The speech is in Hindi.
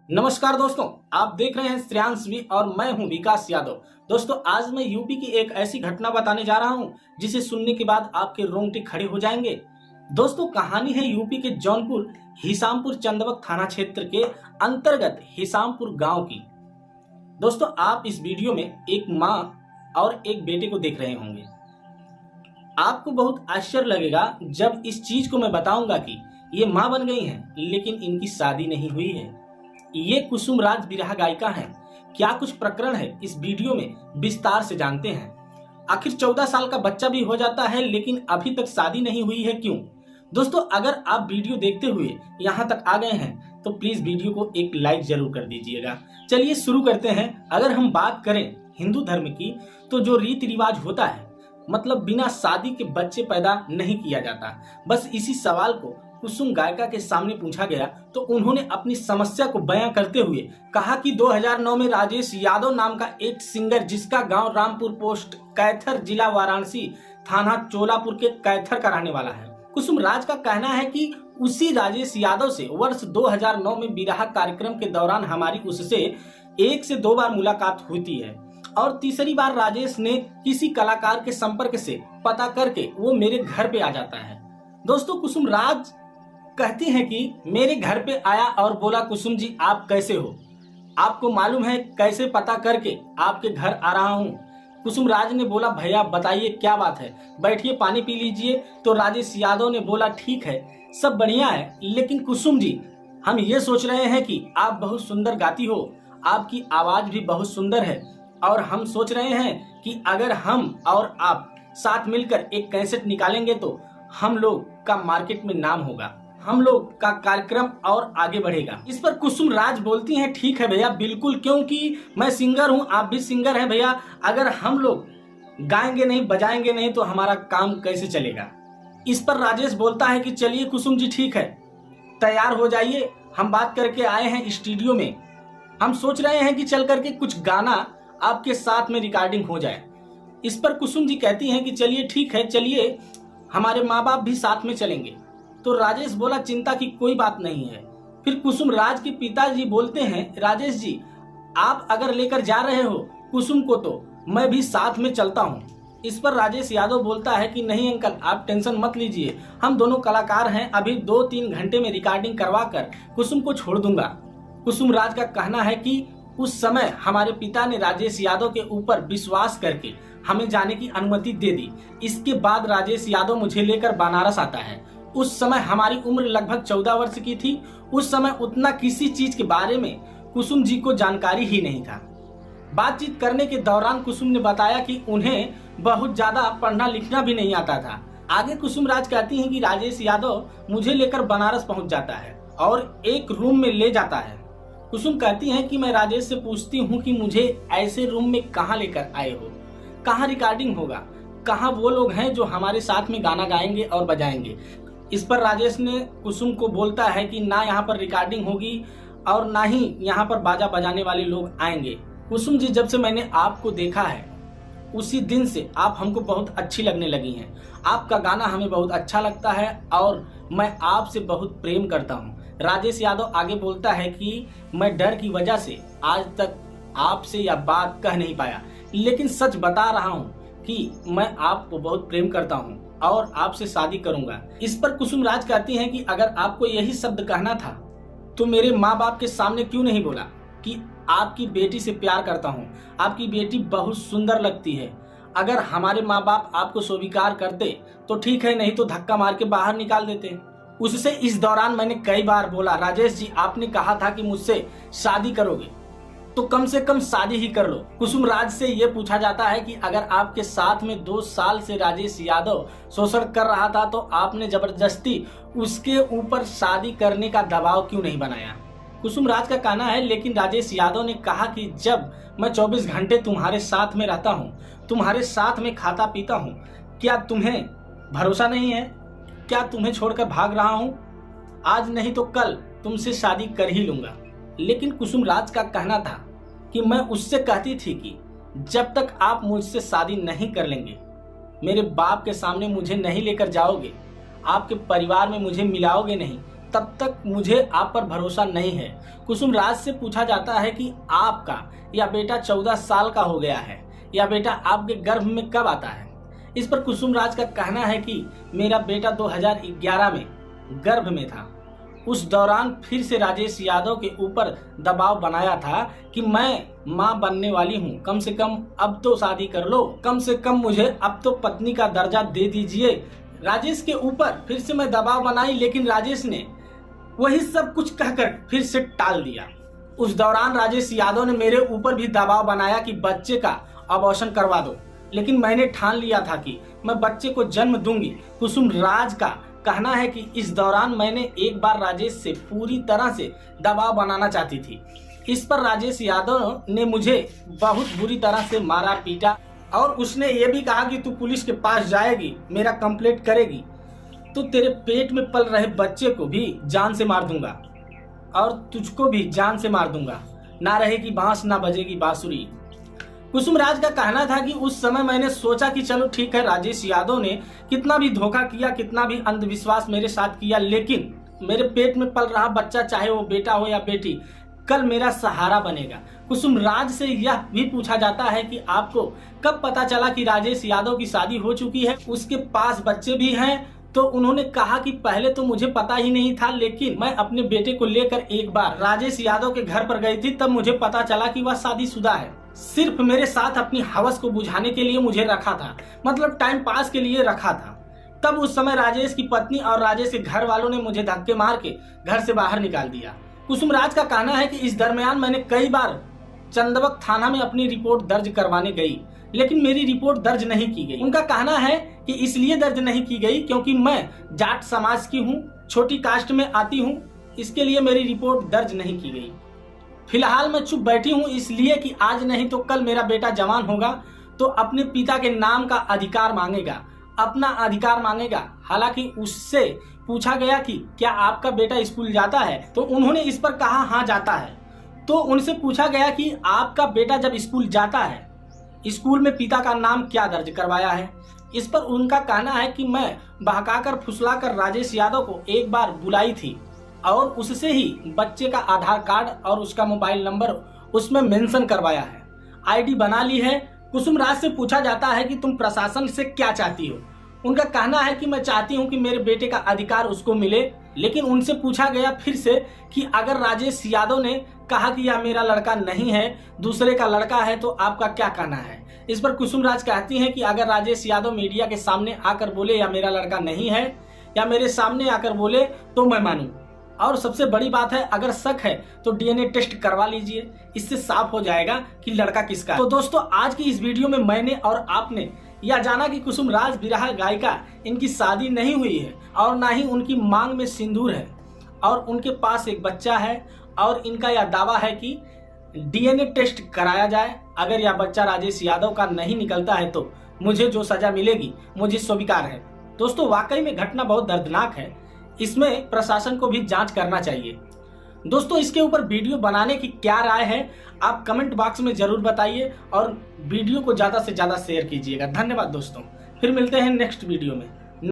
नमस्कार दोस्तों, आप देख रहे हैं श्रेयांश वी और मैं हूं विकास यादव। दोस्तों, आज मैं यूपी की एक ऐसी घटना बताने जा रहा हूं जिसे सुनने के बाद आपके रोंगटे खड़े हो जाएंगे। दोस्तों, कहानी है यूपी के जौनपुर हिसामपुर चंदवक थाना क्षेत्र के अंतर्गत हिसामपुर गांव की। दोस्तों, आप इस वीडियो में एक माँ और एक बेटे को देख रहे होंगे। आपको बहुत आश्चर्य लगेगा जब इस चीज को मैं बताऊंगा कि ये माँ बन गई हैं, लेकिन इनकी शादी नहीं हुई है। ये कुसुम राज बिरहा गायिका हैं। क्या कुछ प्रकरण है इस वीडियो में विस्तार से जानते हैं। आखिर 14 साल का बच्चा भी हो जाता है लेकिन अभी तक शादी नहीं हुई है, क्यों? दोस्तों, अगर आप वीडियो देखते हुए यहाँ तक आ गए हैं तो प्लीज वीडियो को एक लाइक जरूर कर दीजिएगा। चलिए शुरू करते हैं। अगर हम बात करें हिंदू धर्म की तो जो रीति रिवाज होता है, मतलब बिना शादी के बच्चे पैदा नहीं किया जाता। बस इसी सवाल को कुसुम गायिका के सामने पूछा गया तो उन्होंने अपनी समस्या को बयां करते हुए कहा कि 2009 में राजेश यादव नाम का एक सिंगर, जिसका गांव रामपुर पोस्ट कैथर, जिला वाराणसी, थाना चोलापुर के कैथर का रहने वाला है। कुसुम राज का कहना है कि उसी राजेश यादव से वर्ष 2009 में बिरहा कार्यक्रम के दौरान हमारी उससे 1 से 2 बार मुलाकात होती है और तीसरी बार राजेश ने किसी कलाकार के संपर्क से पता करके वो मेरे घर पे आ जाता है। दोस्तों, कुसुम राज कहती हैं कि मेरे घर पे आया और बोला, कुसुम जी आप कैसे हो, आपको मालूम है कैसे पता करके आपके घर आ रहा हूँ। कुसुम राज ने बोला, भैया बताइए क्या बात है, बैठिए पानी पी लीजिए। तो राजेश यादव ने बोला, ठीक है सब बढ़िया है, लेकिन कुसुम जी हम ये सोच रहे हैं कि आप बहुत सुंदर गाती हो, आपकी आवाज भी बहुत सुंदर है और हम सोच रहे हैं कि अगर हम और आप साथ मिलकर एक कैसेट निकालेंगे तो हम लोग का मार्केट में नाम होगा, हम लोग का कार्यक्रम और आगे बढ़ेगा। इस पर कुसुम राज बोलती हैं, ठीक है भैया बिल्कुल, क्योंकि मैं सिंगर हूं, आप भी सिंगर हैं भैया, अगर हम लोग गाएंगे नहीं बजाएंगे नहीं तो हमारा काम कैसे चलेगा। इस पर राजेश बोलता है कि चलिए कुसुम जी ठीक है, तैयार हो जाइए, हम बात करके आए हैं स्टूडियो में, हम सोच रहे हैं कि चल करके कुछ गाना आपके साथ में रिकॉर्डिंग हो जाए। इस पर कुसुम जी कहती हैं कि चलिए ठीक है, चलिए हमारे माँ बाप भी साथ में चलेंगे। तो राजेश बोला, चिंता की कोई बात नहीं है। फिर कुसुम राज के पिताजी बोलते हैं, राजेश जी आप अगर लेकर जा रहे हो कुसुम को तो मैं भी साथ में चलता हूँ। इस पर राजेश यादव बोलता है कि नहीं अंकल आप टेंशन मत लीजिए, हम दोनों कलाकार हैं, अभी 2-3 घंटे में रिकॉर्डिंग करवा कर कुसुम को छोड़ दूंगा। कुसुम राज का कहना है कि उस समय हमारे पिता ने राजेश यादव के ऊपर विश्वास करके हमें जाने की अनुमति दे दी। इसके बाद राजेश यादव मुझे लेकर बनारस आता है। उस समय हमारी उम्र लगभग 14 वर्ष की थी। उस समय उतना किसी चीज के बारे में कुसुम जी को जानकारी ही नहीं था। बातचीत करने के दौरान कुसुम ने बताया कि उन्हें बहुत ज्यादा पढ़ना लिखना भी नहीं आता था। आगे कुसुम राज कहती हैं कि राजेश यादव मुझे लेकर बनारस पहुंच जाता है और एक रूम में ले जाता है। कुसुम कहती हैं कि मैं राजेश से पूछती हूँ कि मुझे ऐसे रूम में कहाँ लेकर आए हो, कहाँ रिकॉर्डिंग होगा, कहाँ वो लोग हैं जो हमारे साथ में गाना गाएंगे और बजाएंगे। इस पर राजेश ने कुसुम को बोलता है कि ना यहाँ पर रिकॉर्डिंग होगी और ना ही यहाँ पर बाजा बजाने वाले लोग आएंगे। कुसुम जी जब से मैंने आपको देखा है उसी दिन से आप हमको बहुत अच्छी लगने लगी हैं, आपका गाना हमें बहुत अच्छा लगता है और मैं आपसे बहुत प्रेम करता हूँ। राजेश यादव आगे बोलता है कि मैं डर की वजह से आज तक आपसे यह बात कह नहीं पाया, लेकिन सच बता रहा हूँ कि मैं आपको बहुत प्रेम करता हूँ और आपसे शादी करूंगा। इस पर कुसुम राज कहती हैं कि अगर आपको यही शब्द कहना था तो मेरे माँ बाप के सामने क्यों नहीं बोला कि आपकी बेटी से प्यार करता हूँ, आपकी बेटी बहुत सुंदर लगती है। अगर हमारे माँ बाप आपको स्वीकार करते तो ठीक है, नहीं तो धक्का मार के बाहर निकाल देते। उससे इस दौरान मैंने कई बार बोला, राजेश जी आपने कहा था कि मुझसे शादी करोगे तो कम से कम शादी ही कर लो। कुसुम राज से ये पूछा जाता है कि अगर आपके साथ में 2 साल से राजेश यादव शोषण कर रहा था तो आपने जबरदस्ती उसके ऊपर शादी करने का दबाव क्यों नहीं बनाया। कुसुम राज का कहना है, लेकिन राजेश यादव ने कहा कि जब मैं 24 घंटे तुम्हारे साथ में रहता हूँ, तुम्हारे साथ में खाता पीता हूँ, क्या तुम्हें भरोसा नहीं है, क्या तुम्हें छोड़कर भाग रहा हूँ, आज नहीं तो कल तुमसे शादी कर ही लूंगा। लेकिन कुसुम राज का कहना था कि मैं उससे कहती थी कि जब तक आप मुझसे शादी नहीं कर लेंगे, मेरे बाप के सामने मुझे नहीं लेकर जाओगे, आपके परिवार में मुझे मिलाओगे नहीं, तब तक मुझे आप पर भरोसा नहीं है। कुसुम राज से पूछा जाता है कि आपका या बेटा 14 साल का हो गया है या बेटा आपके गर्भ में कब आता है। इस पर कुसुम राज का कहना है कि मेरा बेटा 2011 में गर्भ में था। उस दौरान फिर से राजेश यादव के ऊपर दबाव बनाया था कि मैं मां बनने वाली हूं, कम से कम अब तो शादी कर लो, कम से कम मुझे अब तो पत्नी का दर्जा दे दीजिए। राजेश के ऊपर फिर से मैं दबाव बनाई, लेकिन राजेश ने वही सब कुछ कहकर फिर से टाल दिया। उस दौरान राजेश यादव ने मेरे ऊपर भी दबाव बनाया कि बच्चे का अबॉर्शन करवा दो, लेकिन मैंने ठान लिया था कि मैं बच्चे को जन्म दूंगी। कुसुम राज का कहना है कि इस दौरान मैंने एक बार राजेश से पूरी तरह से दबाव बनाना चाहती थी। इस पर राजेश यादव ने मुझे बहुत बुरी तरह से मारा पीटा और उसने ये भी कहा कि तू पुलिस के पास जाएगी, मेरा कंप्लेंट करेगी तो तेरे पेट में पल रहे बच्चे को भी जान से मार दूंगा और तुझको भी जान से मार दूंगा, ना रहेगी बांस ना बजेगी बांसुरी। कुसुम राज का कहना था कि उस समय मैंने सोचा कि चलो ठीक है, राजेश यादव ने कितना भी धोखा किया, कितना भी अंधविश्वास मेरे साथ किया, लेकिन मेरे पेट में पल रहा बच्चा, चाहे वो बेटा हो या बेटी, कल मेरा सहारा बनेगा। कुसुम राज से यह भी पूछा जाता है कि आपको कब पता चला कि राजेश यादव की शादी हो चुकी है, उसके पास बच्चे भी हैं। तो उन्होंने कहा कि पहले तो मुझे पता ही नहीं था, लेकिन मैं अपने बेटे को लेकर एक बार राजेश यादव के घर पर गई थी, तब मुझे पता चला कि वह शादीशुदा है। सिर्फ मेरे साथ अपनी हवस को बुझाने के लिए मुझे रखा था, मतलब टाइम पास के लिए रखा था। तब उस समय राजेश की पत्नी और राजेश के घर वालों ने मुझे धक्के मार के घर से बाहर निकाल दिया। कुसुम राज का कहना है कि इस दरमियान मैंने कई बार चंदवक थाना में अपनी रिपोर्ट दर्ज करवाने गई, लेकिन मेरी रिपोर्ट दर्ज नहीं की गई। उनका कहना है कि इसलिए दर्ज नहीं की गई क्योंकि मैं जाट समाज की हूँ, छोटी कास्ट में आती हूँ, इसके लिए मेरी रिपोर्ट दर्ज नहीं की गई। फिलहाल मैं चुप बैठी हूँ इसलिए कि आज नहीं तो कल मेरा बेटा जवान होगा तो अपने पिता के नाम का अधिकार मांगेगा, अपना अधिकार मांगेगा। हालांकि उससे पूछा गया कि क्या आपका बेटा स्कूल जाता है, तो उन्होंने इस पर कहा हाँ जाता है। तो उनसे पूछा गया कि आपका बेटा जब स्कूल जाता है, स्कूल में पिता का नाम क्या दर्ज करवाया है। इस पर उनका कहना है कि मैं बहकाकर फुसलाकर राजेश यादव को एक बार बुलाई थी और उससे ही बच्चे का आधार कार्ड और उसका मोबाइल नंबर उसमें मेंशन करवाया है, आईडी बना ली है। कुसुम राज से पूछा जाता है कि तुम प्रशासन से क्या चाहती हो। उनका कहना है कि मैं चाहती हूं कि मेरे बेटे का अधिकार उसको मिले, लेकिन उनसे पूछा गया फिर से कि अगर राजेश यादव ने कहा कि यह मेरा लड़का नहीं है, दूसरे का लड़का है, तो आपका क्या कहना है। इस पर कुसुम राज कहती हैं कि अगर राजेश यादव मीडिया के सामने आकर बोले या मेरा लड़का नहीं है या मेरे सामने आकर बोले तो मैं मानूं। और सबसे बड़ी बात है, अगर शक है तो डीएनए टेस्ट करवा लीजिए, इससे साफ हो जाएगा कि लड़का किसका है। तो दोस्तों, आज की इस वीडियो में मैंने और आपने यह जाना कि कुसुम राज विरहा गायिका, इनकी शादी नहीं हुई है और ना ही उनकी मांग में सिंदूर है और उनके पास एक बच्चा है और इनका यह दावा है कि डीएनए टेस्ट कराया जाए। अगर यह बच्चा राजेश यादव का नहीं निकलता है तो मुझे जो सजा मिलेगी मुझे स्वीकार है। दोस्तों, वाकई में घटना बहुत दर्दनाक है, इसमें प्रशासन को भी जांच करना चाहिए। दोस्तों, इसके ऊपर वीडियो बनाने की क्या राय है आप कमेंट बॉक्स में जरूर बताइए और वीडियो को ज्यादा से ज्यादा शेयर कीजिएगा। धन्यवाद दोस्तों, फिर मिलते हैं नेक्स्ट वीडियो में।